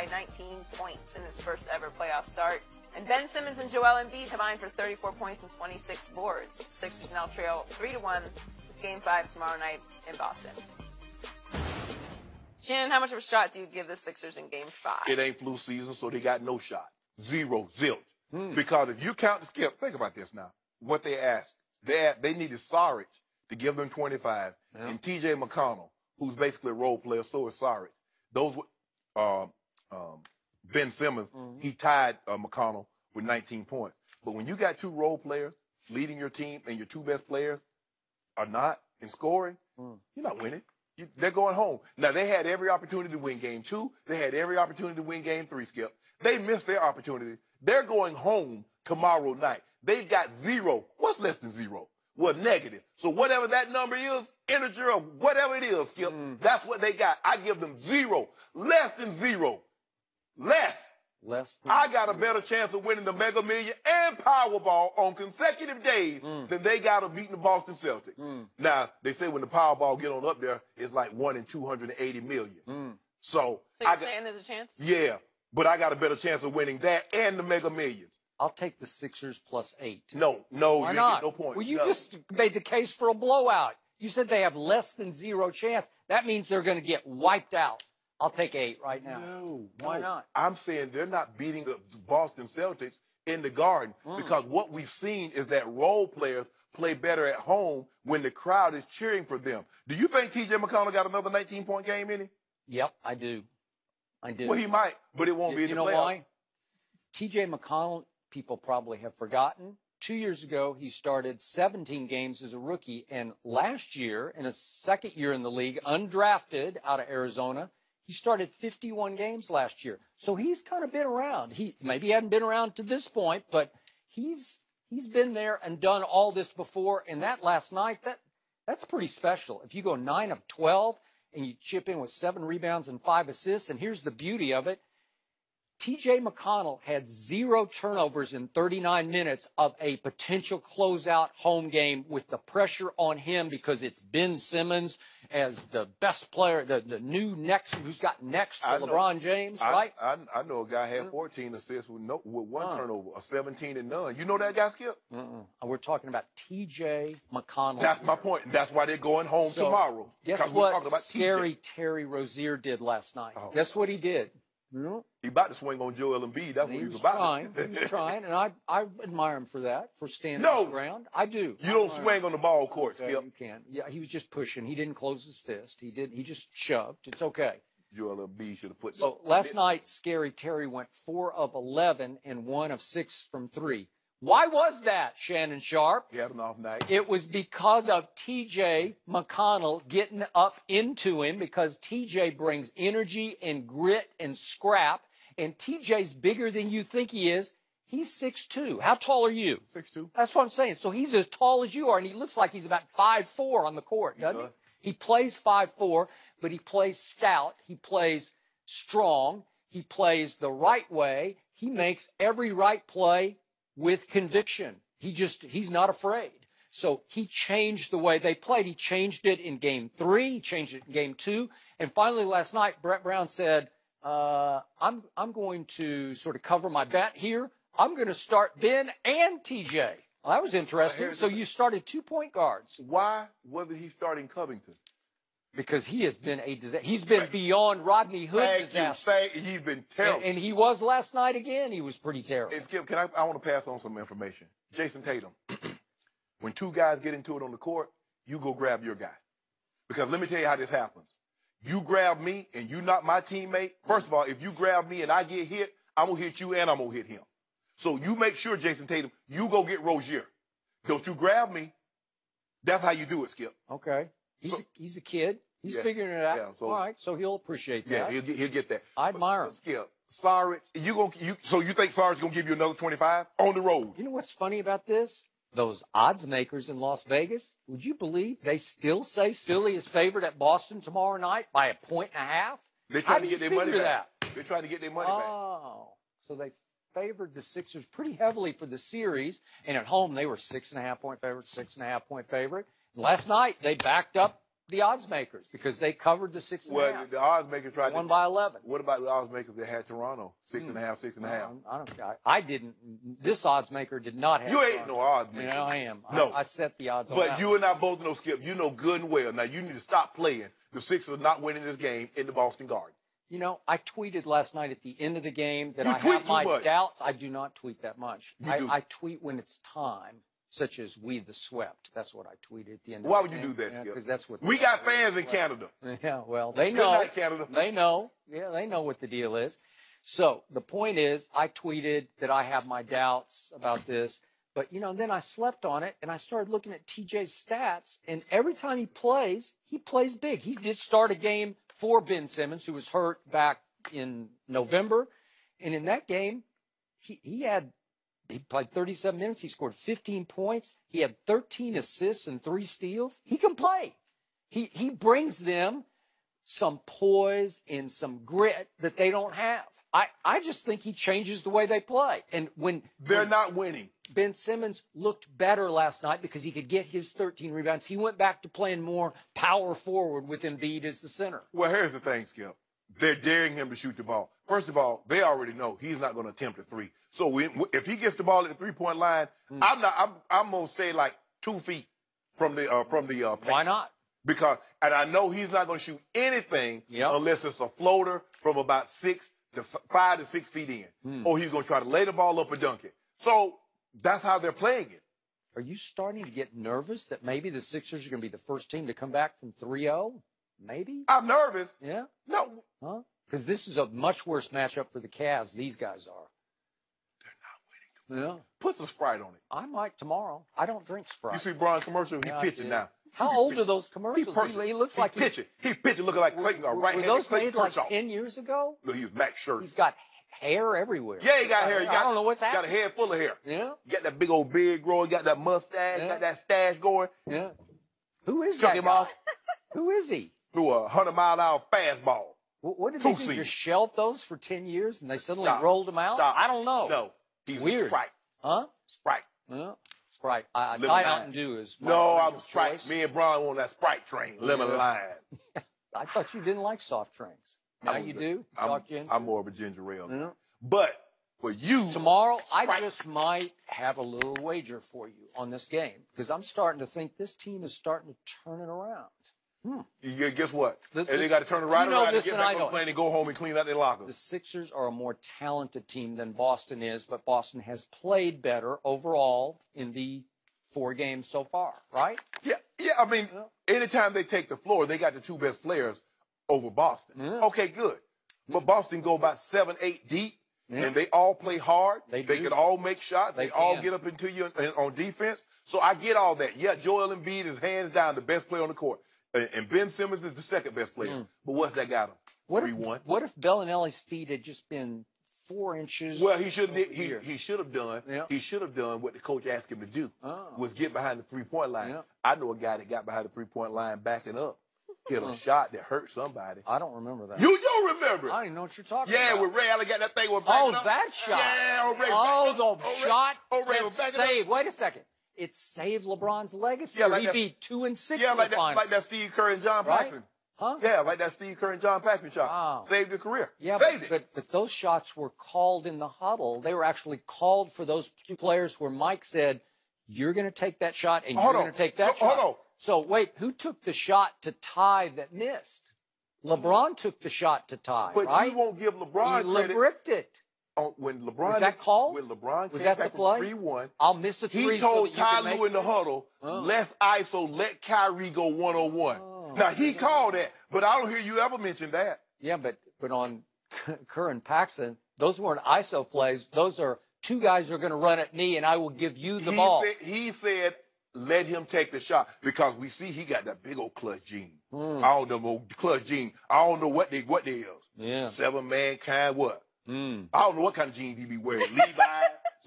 19 points in his first ever playoff start. And Ben Simmons and Joel Embiid combined for 34 points and 26 boards. Sixers now trail 3-1. Game 5 tomorrow night in Boston. Shannon, how much of a shot do you give the Sixers in Game 5? It ain't flu season, so they got no shot. Zero, zilch. Because if you count the skip, think about this now. What they asked, they needed Saric to give them 25, and T.J. McConnell, who's basically a role player, so is Saric. Those Ben Simmons, he tied McConnell with 19 points. But when you got two role players leading your team and your two best players are not in scoring, you're not winning. They're going home. Now, they had every opportunity to win Game 2. They had every opportunity to win Game 3, Skip. They missed their opportunity. They're going home tomorrow night. They've got zero. What's less than zero? Well, negative. So whatever that number is, integer or whatever it is, Skip, that's what they got. I give them zero. Less than zero. Less. I got a better chance of winning the Mega Million and Powerball on consecutive days than they got of beating the Boston Celtics. Now, they say when the Powerball get on up there, it's like 1 in 280 million. So you're saying there's a chance? Yeah, but I got a better chance of winning that and the Mega Millions. I'll take the Sixers +8. No, why not? No point. Well, you just made the case for a blowout. You said they have less than zero chance. That means they're going to get wiped out. I'll take 8 right now. No. Why not? I'm saying they're not beating the Boston Celtics in the Garden because what we've seen is that role players play better at home when the crowd is cheering for them. Do you think T.J. McConnell got another 19-point game in him? Yep, I do. I do. Well, he might, but it won't be in the playoffs. You know why? T.J. McConnell, people probably have forgotten. 2 years ago, he started 17 games as a rookie, and last year, in his second year in the league, undrafted out of Arizona, he started 51 games last year. So he's kind of been around. He maybe hadn't been around to this point, but he's been there and done all this before. And that last night, that's pretty special. If you go 9 of 12 and you chip in with 7 rebounds and 5 assists, and here's the beauty of it. T.J. McConnell had 0 turnovers in 39 minutes of a potential closeout home game with the pressure on him because it's Ben Simmons as the best player, the new next, who's got next to LeBron James, right? I know a guy had 14 assists with 1 turnover, a 17 and none. You know that guy, Skip? We're talking about T.J. McConnell. That's my point. And that's why they're going home tomorrow. Guess what scary Terry Rozier did last night? Guess what he did? He about to swing on Joel Embiid. That's what he was about. He was trying, and I admire him for that, for standing his ground. I do. You don't swing on the ball court, Skip. You can't. Yeah, he was just pushing. He didn't close his fist. He just shoved. It's okay. Joel Embiid should have put. So last night, Scary Terry went 4 of 11 and 1 of 6 from 3. Why was that, Shannon Sharp? He had an off night. It was because of T.J. McConnell getting up into him, because T.J. brings energy and grit and scrap, and T.J.'s bigger than you think he is. He's 6'2". How tall are you? 6'2". That's what I'm saying. So he's as tall as you are, and he looks like he's about 5'4" on the court, doesn't he? He plays 5'4", but he plays stout. He plays strong. He plays the right way. He makes every right play with conviction. He's not afraid. So he changed the way they played. He changed it in Game 3. He changed it in Game 2. And finally last night, Brett Brown said, I'm going to sort of cover my bet here. I'm going to start Ben and TJ. Well, that was interesting. So you started 2 point guards. Why wasn't he starting Covington? Because he has been a disaster. He's been beyond Rodney Hood disaster. He's been terrible. And he was last night again. He was pretty terrible. And Skip, I want to pass on some information. Jason Tatum, when 2 guys get into it on the court, you go grab your guy. Because let me tell you how this happens. You grab me and you not my teammate. First of all, if you grab me and I get hit, I'm going to hit you and I'm going to hit him. So you make sure, Jason Tatum, you go get Rozier. Don't you grab me. That's how you do it, Skip. Okay. He's a kid. He's figuring it out. Yeah, so, all right, so he'll appreciate that. Yeah, he'll get that. I admire him. Skip, Saric, so you think Saric's going to give you another 25 on the road? You know what's funny about this? Those odds makers in Las Vegas, would you believe they still say Philly is favored at Boston tomorrow night by 1.5? They're trying to get their money back. That? They're trying to get their money back. Oh, so they favored the Sixers pretty heavily for the series, and at home they were 6.5 point favorite, 6.5 point favorite. Last night they backed up the odds makers because they covered the 6.5. Well, the odds makers tried won by 11. What about the odds makers that had Toronto 6.5, 6.5? I didn't. This odds maker did not have. You ain't no odds maker. Yeah, I am. No, I set the odds. But on you and I both know, Skip. You know good and well. Now you need to stop playing. The Sixers are not winning this game in the Boston Garden. You know, I tweeted last night at the end of the game that You I tweet have my too much. doubts. I do not tweet that much. You do. I tweet when it's time, such as "We the Swept." That's what I tweeted at the end. Why of would the you game. do that, Skip? Because that's what We got fans in Canada. Yeah, well, they Good know. night, Canada. They know. Yeah, they know what the deal is. So the point is, I tweeted that I have my doubts about this, but you know, then I slept on it and I started looking at TJ's stats, and every time he plays big. He did start a game for Ben Simmons, who was hurt back in November, and in that game, he played 37 minutes. He scored 15 points. He had 13 assists and 3 steals. He can play. He brings them some poise and some grit that they don't have. I just think he changes the way they play. And when They're not winning. Ben Simmons looked better last night because he could get his 13 rebounds. He went back to playing more power forward with Embiid as the center. Well, here's the thing, Skip. They're daring him to shoot the ball. First of all, they already know he's not going to attempt a three. So if he gets the ball at the 3-point line, I'm going to stay like 2 feet from the paint. Why not? Because I know he's not going to shoot anything unless it's a floater from about 5 to 6 feet in, or he's going to try to lay the ball up and dunk it. So that's how they're playing it. Are you starting to get nervous that maybe the Sixers are going to be the first team to come back from 3-0? Maybe? I'm nervous. Yeah? No. Huh? Because this is a much worse matchup for the Cavs. These guys are. They're not winning. Yeah. Put some Sprite on it. I might tomorrow. I don't drink Sprite. You see Brian's commercial? He's Yeah, pitching now. How old are those commercials? He looks like pitching. He's pitching looking like Clayton, Were right-handed those Clayton made like Kershaw. 10 years ago? No, he was Max Scherzer. He's got hair everywhere. Yeah, he got hair. I don't know what's Got a happening. head full of hair. Yeah? Got that big old beard growing. Got that mustache. Yeah. Got that stash going. Yeah. Who is Chuck that him guy? off. Who is he? Threw a 100-mile-an-hour fastball. What did they do? Two-seamer. Just shelve those for 10 years and they suddenly Stop. rolled them out? Stop. I don't know. No. He's Weird. Sprite. Huh? Sprite. Yeah. Sprite. Lemon Diet lime. Mountain Dew is my No, drink I'm of Sprite. choice. Me and Brian on that Sprite train. Lemon lime. I thought you didn't like soft drinks. Now you do? Soft ginger? I'm more of a ginger ale. Yeah. But for you, Tomorrow, I Sprite. just might have a little wager for you on this game because I'm starting to think this team is starting to turn it around. guess what? The- And they got to turn it right you know around and this get and I back on know the it. plane and go home and clean out their lockers. The Sixers are a more talented team than Boston is, but Boston has played better overall in the 4 games so far, right? Yeah. I mean, anytime they take the floor, they got the 2 best players over Boston. Yeah. Okay, good. But Boston go about 7, 8 deep, Yeah. and they all play hard. They They do. can all make shots. They They all can. get up into you on defense. So I get all that. Yeah, Joel Embiid is hands down the best player on the court. And Ben Simmons is the second best player. But what's that got him? 3-1. What if Bellinelli's feet had just been 4 inches? Well, he should over here? he should have done. Yeah. He should have done what the coach asked him to do. Oh. Was get behind the 3-point line. Yeah. I know a guy that got behind the 3-point line backing up, hit a shot that hurt somebody. I don't remember that. You don't remember? I don't even know what you're talking Yeah, about. with Ray Allen got that thing with Oh, backing up. that shot. Yeah, Ray. Oh, the shot Ray that was backing up. saved. Wait a second. It saved LeBron's legacy. Yeah, Or like he'd that- be 2-6 Yeah, in like the that, final. like that Steve Kerr and John Right? Paxson. Huh? Yeah, like that Steve Kerr and John Paxson shot. Wow. Saved your career. Yeah, Saved it. but those shots were called in the huddle. They were actually called for those 2 players where Mike said, you're going to take that shot and Hold you're on. going to take that So, shot. hold on. So wait, who took the shot to tie that missed? LeBron took the shot to tie, But right? you won't give LeBron He credit. ripped it. When LeBron Was that called? When LeBron Was came that back the play? from 3-1, I'll miss a 3 he so told that you Ty can make Lue in the it. huddle, Oh. let's ISO, let Kyrie go 1-on-1. Oh. Now, he called that, but I don't hear you ever mention that. Yeah, but on Kerr and Paxson, those weren't ISO plays. Those are 2 guys who are going to run at me, and I will give you the ball. He said, let him take the shot because we see he got that big old clutch gene. I don't know clutch gene. I don't know what they is. Yeah. 7-man kind what? I don't know what kind of jeans he be wearing. Levi,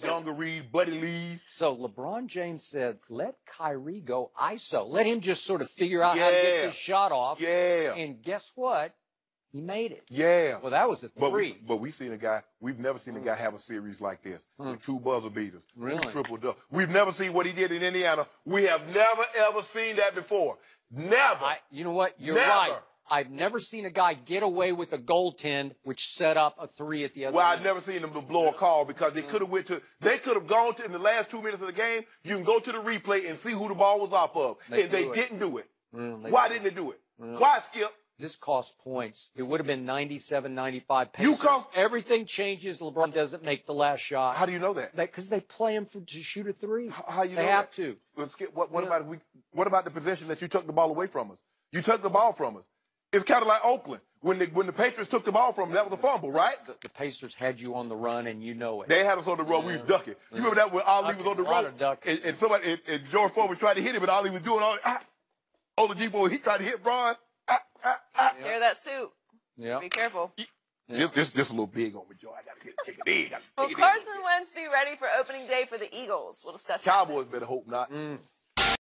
dungarees, Buddy Lees. So LeBron James said, let Kyrie go ISO. Let him just sort of figure out how to get this shot off. Yeah. And guess what? He made it. Yeah. Well, that was a 3. But we've seen a guy, we've never seen a guy have a series like this with 2 buzzer beaters. Really? Triple double. We've never seen what he did in Indiana. We have never, ever seen that before. Never. You know what? You're Never. right. I've never seen a guy get away with a goaltend which set up a 3 at the other Well, end. I've never seen them blow a call because they could have gone to, in the last 2 minutes of the game, you can go to the replay and see who the ball was off of. And they didn't do it. Why didn't they do it? Why, Skip? This cost points. It would have been 97, 95 You Pacers. cost- Everything changes. LeBron doesn't make the last shot. How do you know that? Because they play him to shoot a 3. How you know They have that? to. Well, Skip, what about the possession that you took the ball away from us? You took the ball from us. It's kind of like Oakland. When the Patriots took the ball from them, that was a fumble, right? The Pacers had you on the run, and you know it. They had us on the run. We was ducking. You remember that when Ali was on the run? And somebody, and George Foreman tried to hit him, and Ali was doing all on the Depot. He tried to hit Braun. Tear that suit. Yeah. Be careful. This a little big on me, Joe. I got to take it in. Will Carson Wentz be ready for opening day for the Eagles? We'll discuss that Cowboys next. better hope not.